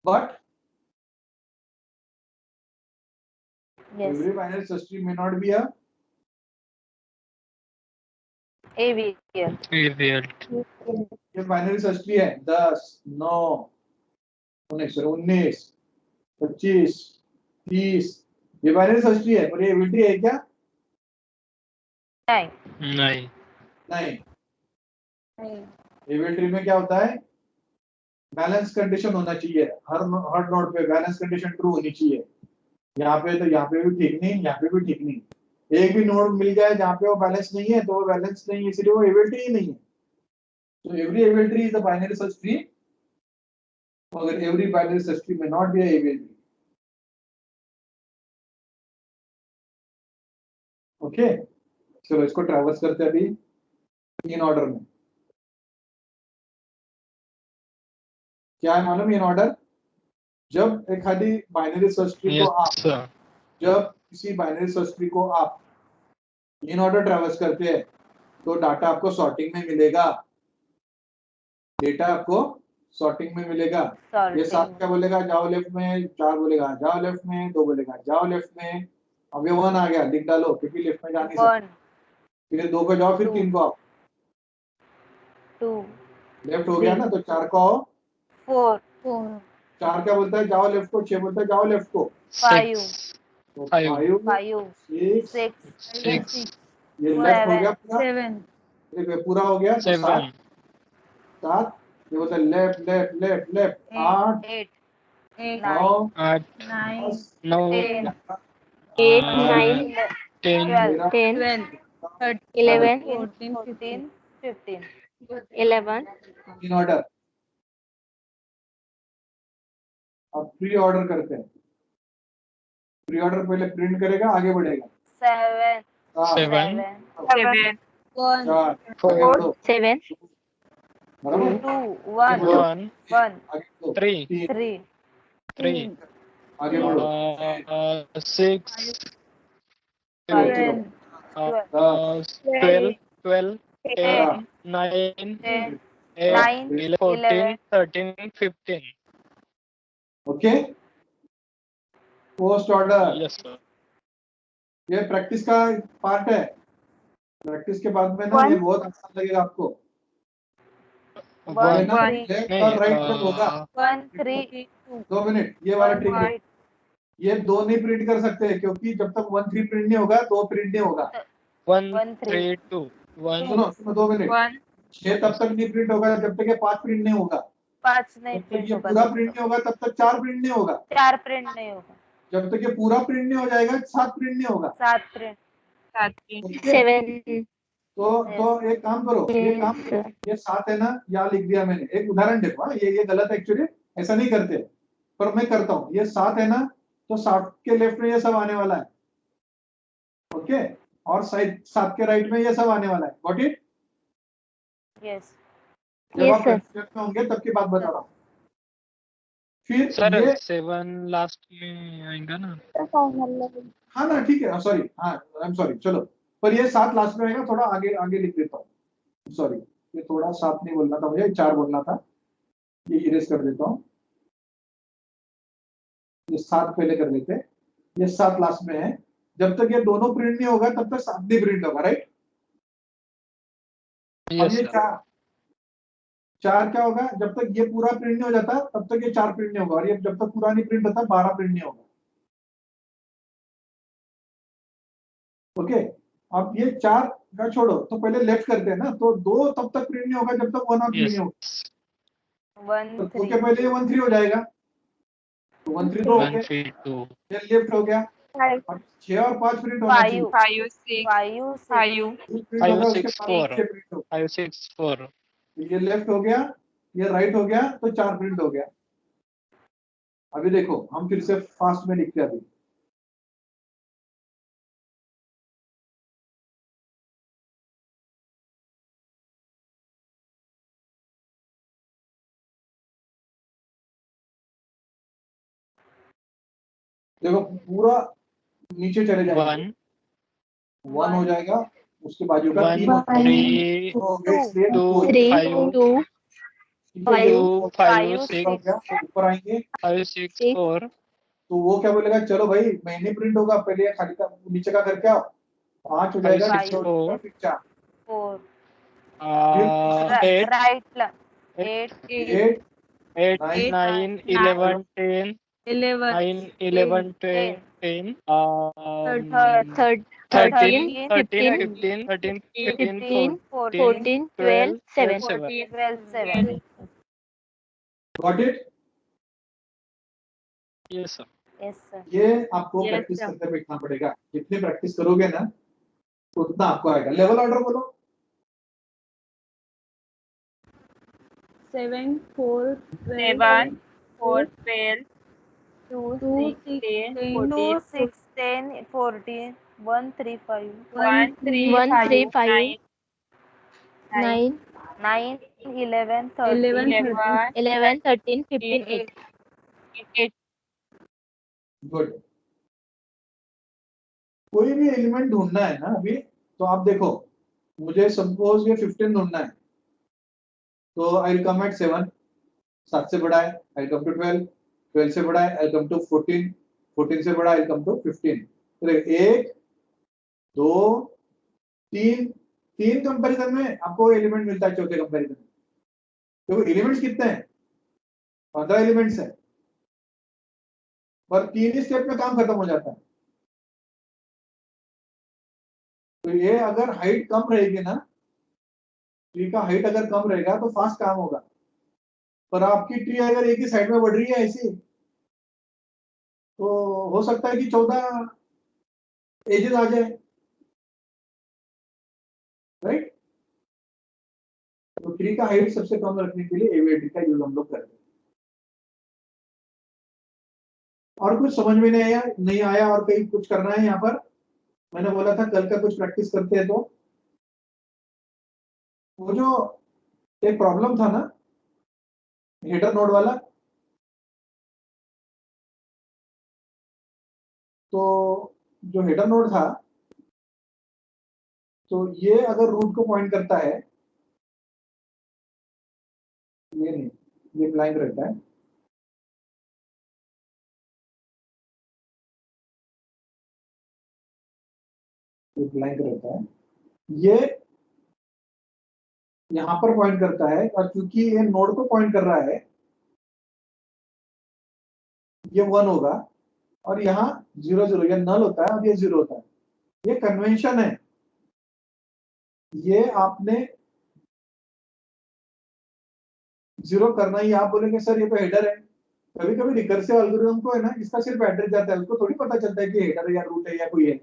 But Yes. every binary search tree may not be a AVL. AVL ये बाइनरी सर्च ट्री है 10 9 19 25 30 ये बाइनरी सर्च ट्री है पर ये एवीएल ट्री है क्या Nine. नहीं नहीं. एवीएल ट्री में क्या होता है बैलेंस कंडीशन होना चाहिए हर नोड पे बैलेंस कंडीशन ट्रू होनी चाहिए. यहाँ पे तो यहाँ पे भी ठीक नहीं यहाँ पे भी ठीक नहीं. एक भी नोड मिल जाए जहाँ पे वो बैलेंस नहीं है तो वो बैलेंस नहीं है इसलिए वो एवीएल ट्री ही नहीं है. तो every AVL tree is a binary search tree. अगर एवरी बाइनरी सर्च ट्री में not be AVL tree. Okay चलो इसको ट्रैवर्स करते हैं अभी इन ऑर्डर में. क्या है मालूम इन ऑर्डर जब एक खाली बाइनरी सर्च ट्री को यस आप सर जब किसी बाइनरी सर्च ट्री को आप इन ऑर्डर ट्रैवर्स करते हैं तो डाटा आपको सॉर्टिंग में मिलेगा. डेटा आपको सॉर्टिंग में मिलेगा. ये 7 क्या बोलेगा जाओ लेफ्ट में 4 बोलेगा जाओ लेफ्ट में 2 बोलेगा जाओ लेफ्ट में. अब ये 1 आ गया लिख डालो क्योंकि लेफ्ट में जा नहीं सकते. 1, फिर 2 को जाओ फिर 3 को आओ 2, लेफ्ट हो गया ना तो 4 को आओ 4, 4 क्या बोलता है जाओ लेफ्ट को 6 बोलता है जाओ लेफ्ट को. 5, तो Five. 5 5, 6 सिक्स ये लेफ्ट हो गया 7, पूरा ये पूरा हो गया तो 7 सेवन ये बोलता है लेफ्ट लेफ्ट लेफ्ट लेफ्ट 8 8, 9 आठ 9, 9 10, 8, 9, 10 12, 10, 11, 11, 14, 15. 11. In order. अब प्री ऑर्डर करते हैं. प्री ऑर्डर पहले प्रिंट करेगा आगे बढ़ेगा. 7, 7 7, 4 4 आगे बढ़ो 7, बराबर 2, 1, 1 1, आगे बढ़ो 3 3, 3 आगे बढ़ो 6 5, 12 12 10, 9 10, 8 9, 14 13 15 okay. Post order yes sir ये प्रैक्टिस का पार्ट है. प्रैक्टिस के बाद में ना ये बहुत आसान लगेगा आपको. वन ना थ्री लेफ्ट नहीं और राइट में होगा। 1 3 2 मिनट, ये वाला 1 ट्रिक है। 1 ये दो नहीं प्रिंट कर सकते क्योंकि जब तक 1 3 प्रिंट नहीं होगा तो प्रिंट नहीं होगा। 1 1 3 3 2 1 सुनो 2 मिनट। 1 6 तब तक नहीं प्रिंट होगा जब तक ये 5 प्रिंट नहीं होगा। 5 नहीं जब तक प्रिंट ये होगा पूरा तब प्रिंट तक नहीं होगा तब तक 4 प्रिंट नहीं होगा। 4 प्रिंट नहीं होगा, जब तक ये पूरा प्रिंट नहीं हो जाएगा 7 प्रिंट नहीं होगा। 7 प्रिंट ओके। 7. तो एक काम करो, Yes. ये 7 है ना, यहाँ लिख दिया मैंने। एक उदाहरण देखो, हाँ, ये गलत एक्चुअली, ऐसा नहीं करते पर मैं करता हूँ। ये 7 है ना, तो 7 के लेफ्ट में ये सब आने वाला है। ओके, और साइड 7 के राइट में ये सब आने वाला है। Got it? यस जब Yes, आप sir. कंफ्यूजन में होंगे तब की बात बता रहा हूँ। फिर सर ये 7 लास्ट में आएगा ना। हाँ ना, ठीक है, सॉरी, हाँ आई एम सॉरी, चलो। पर ये 7 लास्ट में आएगा, थोड़ा आगे आगे लिख देता हूँ। सॉरी, ये थोड़ा 7 नहीं बोलना था मुझे, 4 बोलना था। ये इरेज कर देता हूँ। ये 7 पहले कर लेते हैं। ये 7 लास्ट में है। जब तक ये दोनों प्रिंट नहीं होगा तब तक 7 नहीं प्रिंट होगा, राइट? अब यस ये सर। 4 क्या होगा? जब तक ये पूरा प्रिंट नहीं हो जाता तब तक ये 4 प्रिंट नहीं होगा, और ये जब तक पूरा नहीं प्रिंट होता 12 प्रिंट नहीं होगा। ओके, अब ये 4 का छोड़ो, तो पहले लेफ्ट करते हैं ना, तो 2 तब तक प्रिंट नहीं होगा जब तक 1 और 3 यस नहीं होगा। 1 तो 2 3 के पहले ये 1 3 हो जाएगा, तो 1 3 तो हो 1 गया, 3 2 ये लेफ्ट हो गया। अब 6 और 5 प्रिंट होना चाहिए। 5 6 5 2 प्रिंट 5 होगा, उसके 6 बाद 4 6 प्रिंट होगा। 5 6 4 ये लेफ्ट हो गया, ये राइट हो गया, तो 4 प्रिंट हो गया। अभी देखो, हम फिर से फास्ट में लिखते हैं अभी। देखो पूरा नीचे चले जाएंगे। 1 1 हो जाएगा, उसके बाजू का 3 1 हो जाएगा, 3 तो हो गए इसलिए 2 2। 3, 5 2, ठीक है, 2 ये 5 हो 6 गया। ऊपर आएंगे 5 6 6. 4 तो वो क्या बोलेगा, चलो भाई महीने प्रिंट होगा, पहले ये खाली का नीचे का करके आओ। 5 हो 5 जाएगा, 6 नीचे हो 4 जाएगा, फिर 4, 4 फिर 8 right 8 8 8 9 9 11 10 9 11 10 10 13 13, 13 15, 15 13 15 15, 14 14, 12, 12 12 7. 7 12 7 got it? Yes sir. Yes sir ये आपको प्रैक्टिस करते बैठना पड़ेगा। जितनी प्रैक्टिस करोगे ना उतना आपको आएगा। लेवल ऑर्डर बोलो। 7 4 7 4 12 12 2 2 6 6 10 10 2 6 10 14 1 3 5 1 3 1, 3, 5 5, 9, 9 11 11 13 13 11, 13, 15, 8. 8 गुड। कोई भी एलिमेंट ढूंढना है ना अभी, तो आप देखो, मुझे सपोज ये 15 ढूंढना है, तो आई विल कम एट 7, 7 से बड़ा है आई कम टू 12, 12 से बड़ा है आई कम टू 14, 14 से बड़ा आई कम टू 15। तो देखो 1 2 3, 3 कंपैरिजन में आपको एलिमेंट मिलता है। चौथे कंपैरिजन में देखो एलिमेंट्स कितने हैं, 15 एलिमेंट्स है, पर 3 ही स्टेप में काम खत्म हो जाता है। तो ये अगर हाइट कम रहेगी ना, ट्री का हाइट अगर कम रहेगा तो फास्ट काम होगा। पर आपकी ट्री अगर एक ही साइड में बढ़ रही है ऐसी, तो हो सकता है कि 14 एजेस आ जाए, राइट? तो ट्री का हाइट सबसे कम रखने के लिए एवीएटी का यूज हम लोग करते हैं। और कुछ समझ में नहीं आया और कहीं कुछ करना है यहाँ पर? मैंने बोला था कल का कुछ प्रैक्टिस करते हैं। तो वो जो एक प्रॉब्लम था ना हेडर नोड वाला, तो जो हेडर नोड था, तो ये अगर रूट को पॉइंट करता है, ये नहीं, ये ब्लाइंड रहता है, ये ब्लैंक रहता है। ये यहाँ पर पॉइंट करता है, और क्योंकि ये नोड को पॉइंट कर रहा है, ये 1 होगा, और यहाँ 0 0, ये नल होता है और ये 0 होता है। ये कन्वेंशन है, ये आपने 0 करना ही। आप बोलेंगे सर ये तो हेडर है। कभी कभी रिकर्सिव एल्गोरिथम को है ना, इसका सिर्फ एड्रेस जाता है, उसको थोड़ी पता चलता है कि हेडर है या रूट है या कोई है।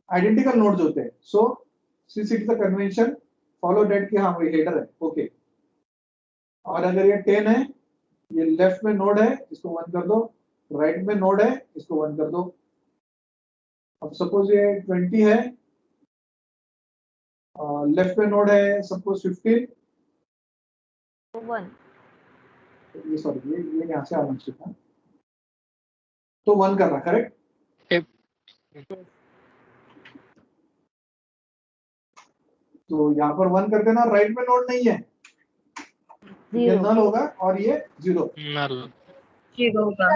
आइडेंटिकल नोड्स होते हैं। So since it is the convention, follow that कि हाँ वही हेडर है, ओके। और अगर ये 10 है, ये लेफ्ट में नोड है, इसको 1 कर दो, राइट में नोड है, इसको 1 कर दो। अब सपोज ये 20 है, लेफ्ट में नोड है सपोज 15, 1 ये सॉरी ये यहाँ से आना चाहिए था, तो 1 कर रहा, करेक्ट। तो यहाँ पर 1 कर देना, राइट में नोड नहीं है, ये 0 नल होगा और ये 0। नल 0 होगा।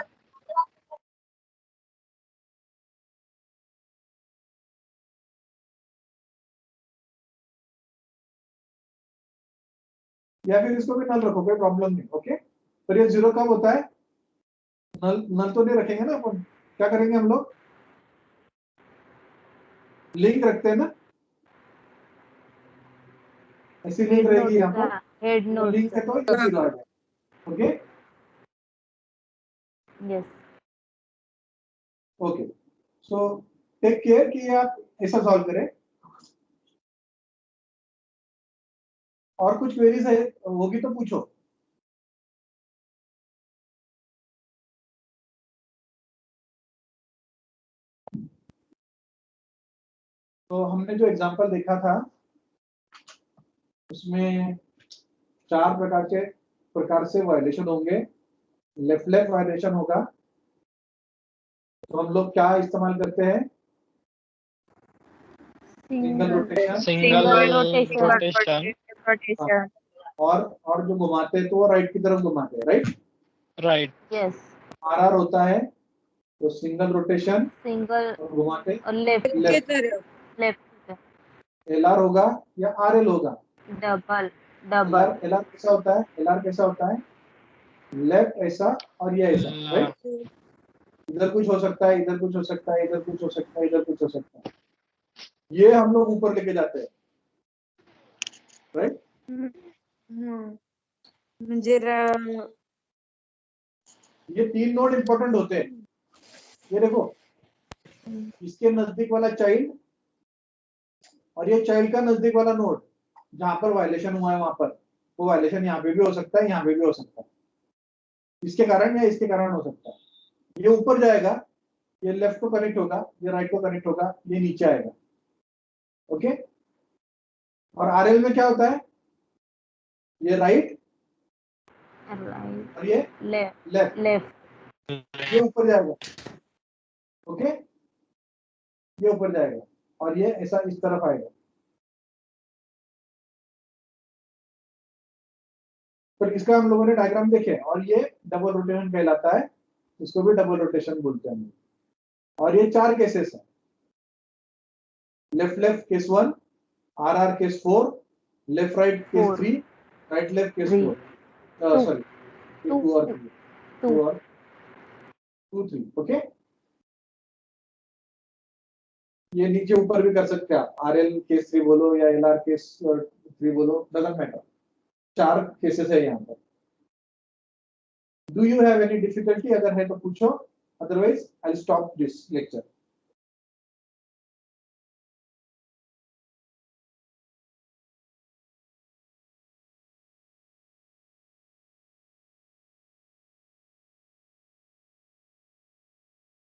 या फिर इसको भी नल रखो, कोई प्रॉब्लम नहीं, ओके। पर ये 0 कब होता है? नल तो नहीं रखेंगे ना अपन, क्या करेंगे हम लोग? लिंक रखते हैं ना, ऐसी लिंक रहेगी यहाँ पर, हेड तो नोड लिंक है तो ये 0 आ जाए, okay yes. Okay. So take care कि आप ऐसा सॉल्व करें। और कुछ क्वेरीज है होगी तो पूछो। तो हमने जो एग्जांपल देखा था उसमें 4 प्रकार से वायलेशन होंगे। लेफ्ट लेफ्ट वायलेशन होगा, तो हम लोग क्या इस्तेमाल करते हैं? Single rotation, single rotation. Rotation. और जो घुमाते हैं तो वो राइट की तरफ घुमाते हैं, राइट राइट। यस। आरआर होता है तो सिंगल रोटेशन सिंगल और घुमाते और लेफ्ट के तरफ लेफ्ट एलआर होगा या आरएल होगा? डबल एलआर कैसा होता है? एलआर कैसा होता है? लेफ्ट ऐसा और ये ऐसा, राइट। इधर कुछ हो सकता है, इधर कुछ हो सकता है, इधर कुछ हो सकता है, इधर कुछ हो सकता है। ये हम लोग ऊपर लेके जाते हैं, राइट। म्हणजे ये 3 नोड इंपॉर्टेंट होते हैं। ये देखो, इसके नजदीक वाला चाइल्ड और ये चाइल्ड का नजदीक वाला नोड, जहां पर वायलेशन हुआ है वहां पर, वो वायलेशन यहाँ पे भी हो सकता है, यहाँ पे भी हो सकता है, इसके कारण या इसके कारण हो सकता है। ये ऊपर जाएगा, ये लेफ्ट को कनेक्ट होगा, ये राइट को कनेक्ट होगा, ये नीचे आएगा, ओके। और आरएल में क्या होता है? ये राइट और ये लेफ्ट ये ऊपर जाएगा, ओके, ये ऊपर जाएगा और ये ऐसा इस तरफ आएगा। पर इसका हम लोगों ने डायग्राम देखे, और ये डबल रोटेशन कहलाता है, इसको भी डबल रोटेशन बोलते हैं हम। और ये 4 केसेस है, left left case 1, RR case 4, left right case 3, right left case 4, sorry 2 और 3, 2 और 2 3, ओके। ये नीचे ऊपर भी कर सकते हैं आप, आरएल केस 3 बोलो या एलआर केस 3 बोलो, डजंट मैटर। 4 केसेस है यहाँ पर। Do you have any difficulty? अगर है तो पूछो, otherwise I will stop this lecture.